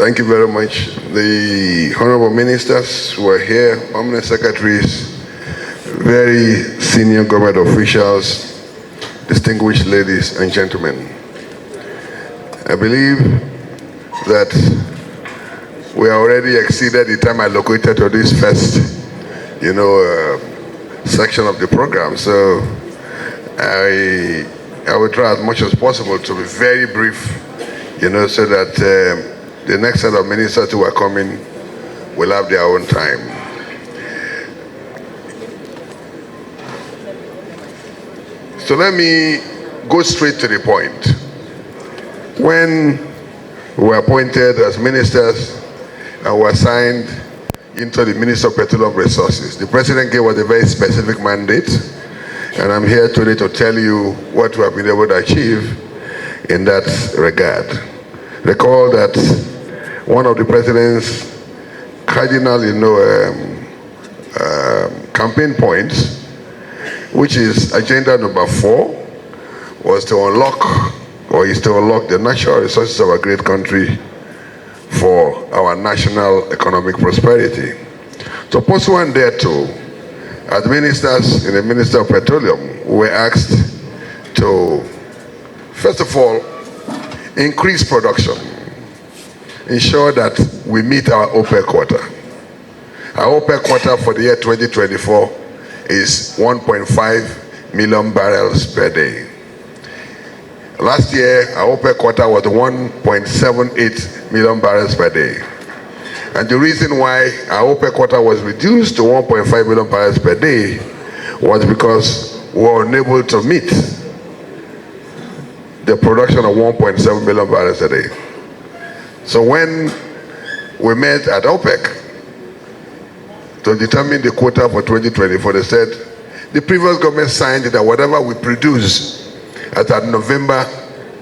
Thank you very much. The honorable ministers who are here, permanent secretaries, very senior government officials, distinguished ladies and gentlemen. I believe that we already exceeded the time allocated to this first, section of the program. So I will try as much as possible to be very brief, so that the next set of ministers who are coming will have their own time. So let me go straight to the point. When we were appointed as ministers and were assigned into the Ministry of Petroleum Resources, the President gave us a very specific mandate, and I'm here today to tell you what we have been able to achieve in that regard. Recall that one of the President's cardinal, campaign points, which is agenda number 4, was to unlock the natural resources of our great country for our national economic prosperity. So pursuant thereto, as ministers in the Ministry of Petroleum, we were asked to, first of all, increase production, ensure that we meet our OPEC quota. Our OPEC quota for the year 2024 is 1.5 million barrels per day. Last year, our OPEC quota was 1.78 million barrels per day. And the reason why our OPEC quota was reduced to 1.5 million barrels per day was because we were unable to meet the production of 1.7 million barrels a day. So when we met at OPEC to determine the quota for 2024, they said the previous government signed that whatever we produce as at November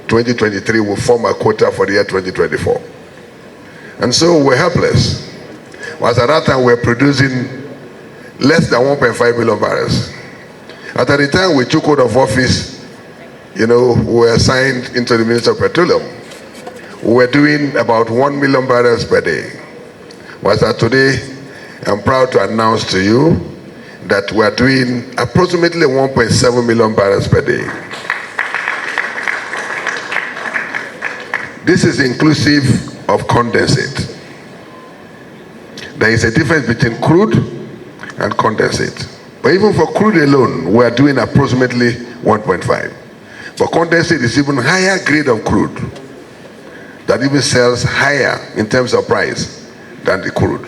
2023 will form a quota for the year 2024. And so we're helpless. Because at that time we were producing less than 1.5 million barrels. At the time we took hold of office, we were assigned into the Ministry of Petroleum. We were doing about 1 million barrels per day. But today, I'm proud to announce to you that we are doing approximately 1.7 million barrels per day. This is inclusive of condensate. There is a difference between crude and condensate. But even for crude alone, we are doing approximately 1.5. But condensate is even higher grade of crude that even sells higher in terms of price than the crude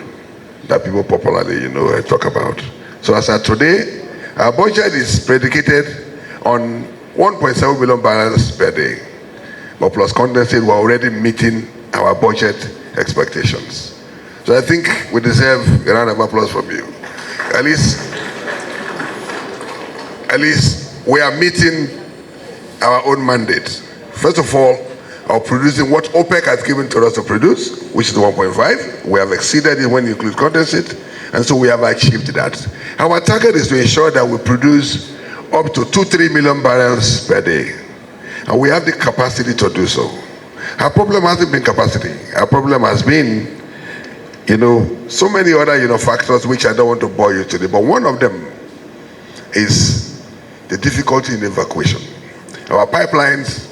that people popularly, talk about. So as of today, our budget is predicated on 1.7 million barrels per day. But plus condensate, we're already meeting our budget expectations. So I think we deserve a round of applause from you. At least we are meeting our own mandate. First of all, are producing what OPEC has given to us to produce, which is 1.5. We have exceeded it when you include condensate, and so we have achieved that. Our target is to ensure that we produce up to 2-3 million barrels per day, and we have the capacity to do so. Our problem hasn't been capacity. Our problem has been, so many other, factors which I don't want to bore you today, but one of them is the difficulty in evacuation. Our pipelines,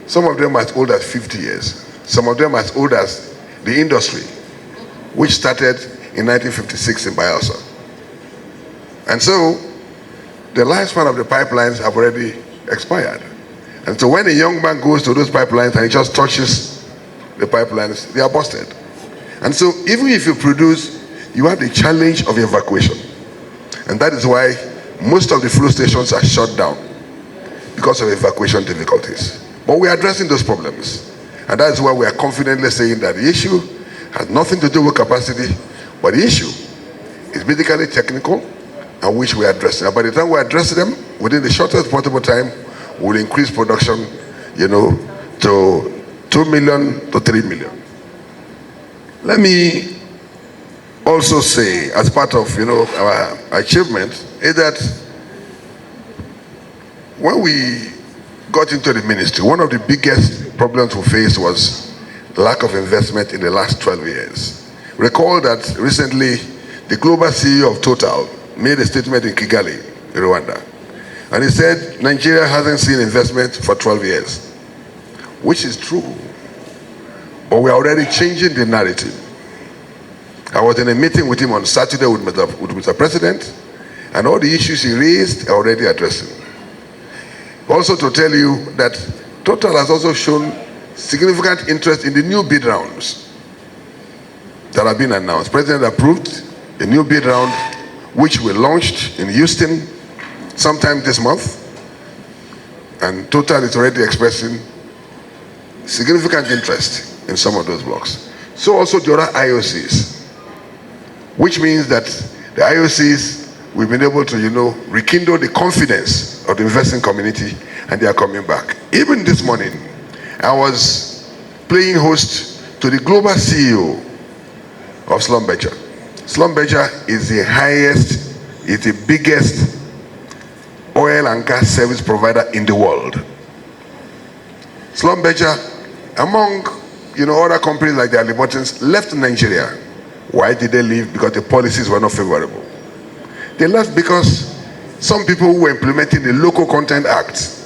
some of them as old as 50 years, some of them as old as the industry, which started in 1956 in Bayelsa. And so the lifespan of the pipelines have already expired. And so when a young man goes to those pipelines and he just touches the pipelines, they are busted. And so even if you produce, you have the challenge of evacuation. And that is why most of the flow stations are shut down because of evacuation difficulties. But we are addressing those problems. And that is why we are confidently saying that the issue has nothing to do with capacity, but the issue is basically technical, and which we are addressing. And by the time we address them, within the shortest possible time, we'll increase production, to 2 million to 3 million. Let me also say, as part of, our achievement, is that when we got into the ministry, one of the biggest problems we faced was lack of investment in the last 12 years. Recall that recently the global CEO of Total made a statement in Kigali, Rwanda, and he said Nigeria hasn't seen investment for 12 years, which is true, but we're already changing the narrative. I was in a meeting with him on Saturday with Mr. President, and all the issues he raised are already addressing. Also to tell you that Total has also shown significant interest in the new bid rounds that have been announced. President approved a new bid round which we launched in Houston sometime this month, and Total is already expressing significant interest in some of those blocks. So also the other IOCs, which means that the IOCs, we've been able to, rekindle the confidence of the investing community, and they are coming back. Even this morning, I was playing host to the global CEO of Schlumberger. Schlumberger is the highest, is the biggest oil and gas service provider in the world. Schlumberger, among other companies like the Halliburtons, left Nigeria. Why did they leave? Because the policies were not favorable. They left because some people who were implementing the Local Content Act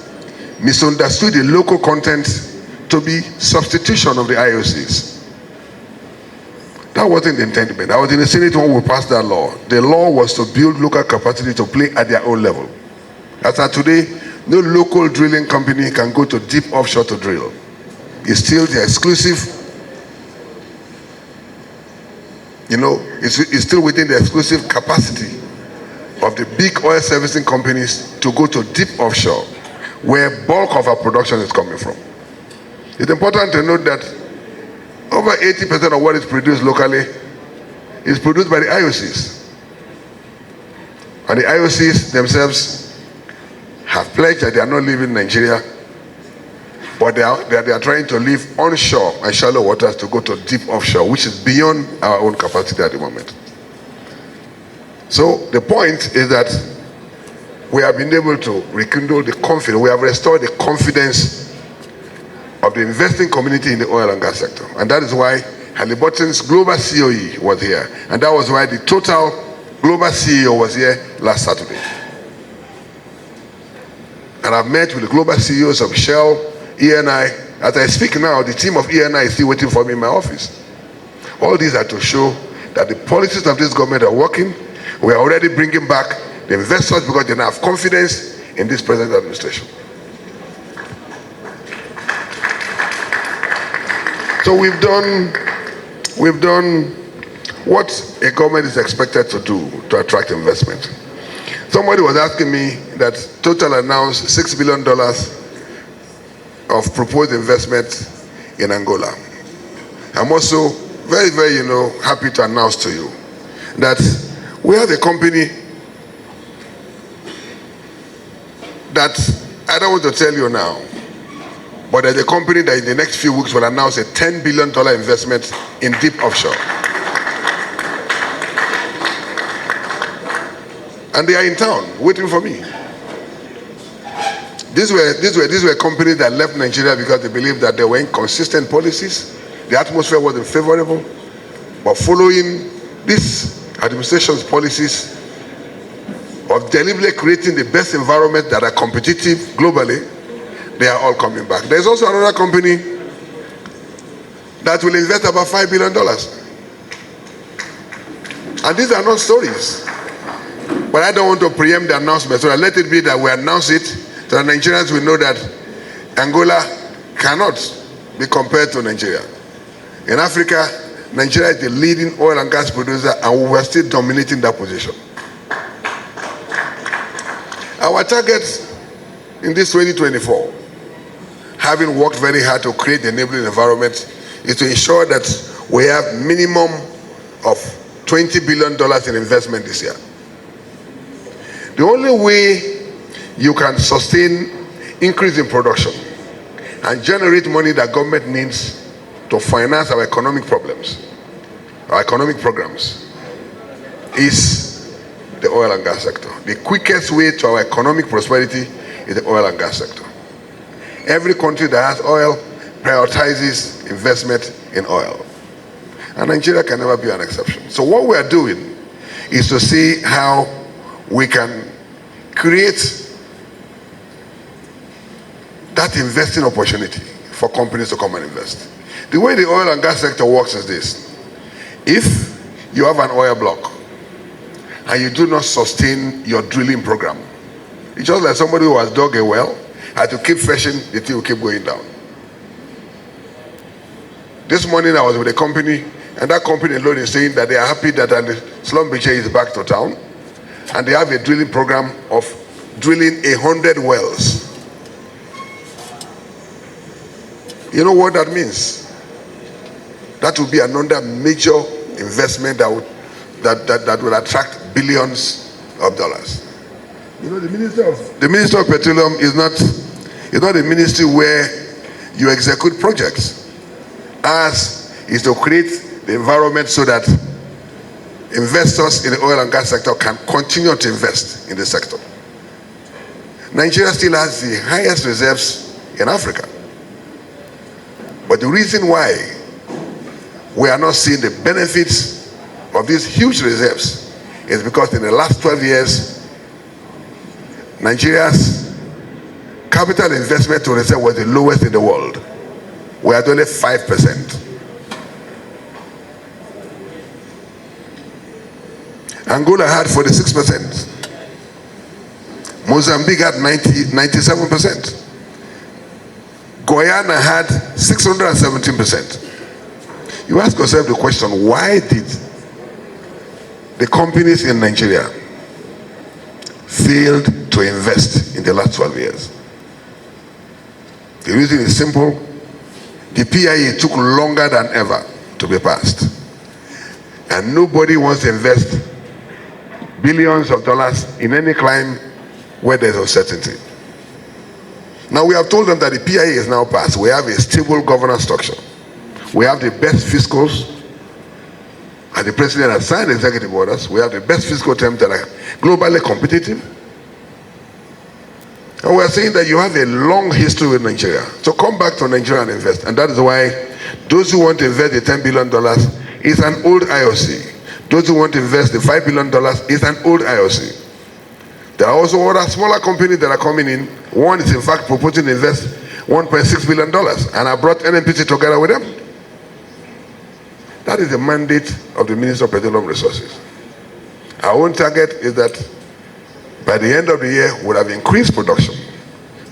misunderstood the local content to be substitution of the IOCs. That wasn't the intent. I was in the Senate when we passed that law. The law was to build local capacity to play at their own level. As of today, no local drilling company can go to deep offshore to drill. It's still the exclusive, it's still within the exclusive capacity of the big oil servicing companies to go to deep offshore, where bulk of our production is coming from. It's important to note that over 80% of what is produced locally is produced by the IOCs. And the IOCs themselves have pledged that they are not leaving Nigeria, but they are trying to leave onshore and shallow waters to go to deep offshore, which is beyond our own capacity at the moment. So the point is that we have been able to rekindle the confidence, we have restored the confidence of the investing community in the oil and gas sector. And that is why Halliburton's global COE was here. And that was why the Total global CEO was here last Saturday. And I've met with the global CEOs of Shell, ENI. As I speak now, the team of ENI is still waiting for me in my office. All these are to show that the policies of this government are working. We are already bringing back the investors because they now have confidence in this present administration. So we've done what a government is expected to do to attract investment. Somebody was asking me that Total announced $6 billion of proposed investment in Angola. I'm also very, very, happy to announce to you that we have a company that I don't want to tell you now, but there's a company that in the next few weeks will announce a $10 billion investment in deep offshore. And they are in town waiting for me. These were companies that left Nigeria because they believed that there were inconsistent policies. The atmosphere wasn't favorable. But following this administration's policies of deliberately creating the best environment that are competitive globally, they are all coming back. There's also another company that will invest about $5 billion. And these are not stories. But I don't want to preempt the announcement, so I let it be that we announce it so that Nigerians will know that Angola cannot be compared to Nigeria. In Africa, Nigeria is the leading oil and gas producer, and we are still dominating that position. Our target in this 2024, having worked very hard to create the enabling environment, is to ensure that we have minimum of $20 billion in investment this year. The only way you can sustain increase in production and generate money that government needs to finance our economic problems, our economic programs, is the oil and gas sector. The quickest way to our economic prosperity is the oil and gas sector. Every country that has oil prioritizes investment in oil. And Nigeria can never be an exception. So what we are doing is to see how we can create that investing opportunity for companies to come and invest. The way the oil and gas sector works is this. If you have an oil block and you do not sustain your drilling program, it's just like somebody who has dug a well, had to keep fetching, the thing will keep going down. This morning I was with a company, and that company alone is saying that they are happy that Slumbiche is back to town, and they have a drilling program of drilling 100 wells. You know what that means? That will be another major investment that will attract billions of dollars. You know, the Minister of Petroleum is not a ministry where you execute projects. Ours is to create the environment so that investors in the oil and gas sector can continue to invest in the sector. Nigeria still has the highest reserves in Africa. But the reason why we are not seeing the benefits of these huge reserves is because in the last 12 years, Nigeria's capital investment to reserve was the lowest in the world. We had only 5%. Angola had 46%. Mozambique had 97%. Guyana had 617%. You ask yourself the question, why did the companies in Nigeria fail to invest in the last 12 years? The reason is simple. The PIA took longer than ever to be passed. And nobody wants to invest billions of dollars in any climb where there's uncertainty. Now we have told them that the PIA is now passed. We have a stable governance structure. We have the best fiscals, and the president has signed executive orders. We have the best fiscal terms that are globally competitive. And we are saying that you have a long history with Nigeria. So come back to Nigeria and invest. And that is why those who want to invest the $10 billion is an old IOC. Those who want to invest the $5 billion is an old IOC. There are also other smaller companies that are coming in. One is in fact proposing to invest $1.6 billion, and I brought NNPC together with them. That is the mandate of the Minister of Petroleum Resources. Our own target is that by the end of the year, we'll have increased production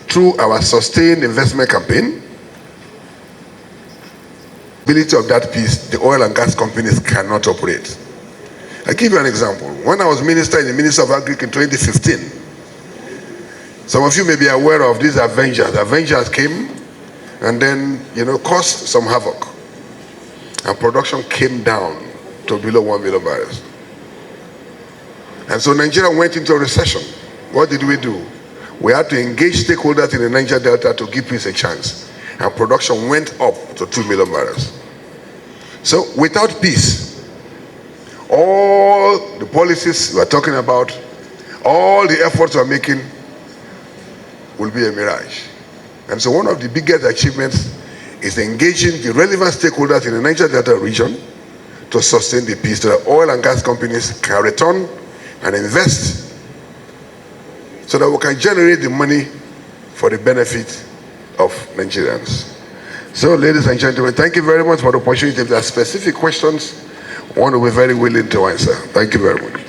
through our sustained investment campaign. The ability of that piece, the oil and gas companies cannot operate. I'll give you an example. When I was minister in the Ministry of Agriculture in 2015, some of you may be aware of these Avengers. Avengers came and then, caused some havoc. And production came down to below 1 million barrels. And so Nigeria went into a recession. What did we do? We had to engage stakeholders in the Niger Delta to give peace a chance. And production went up to 2 million barrels. So without peace, all the policies we are talking about, all the efforts we are making will be a mirage. And so one of the biggest achievements is engaging the relevant stakeholders in the Niger Delta region to sustain the peace so that oil and gas companies can return and invest so that we can generate the money for the benefit of Nigerians. So ladies and gentlemen, thank you very much for the opportunity. If there are specific questions, I want to be very willing to answer. Thank you very much.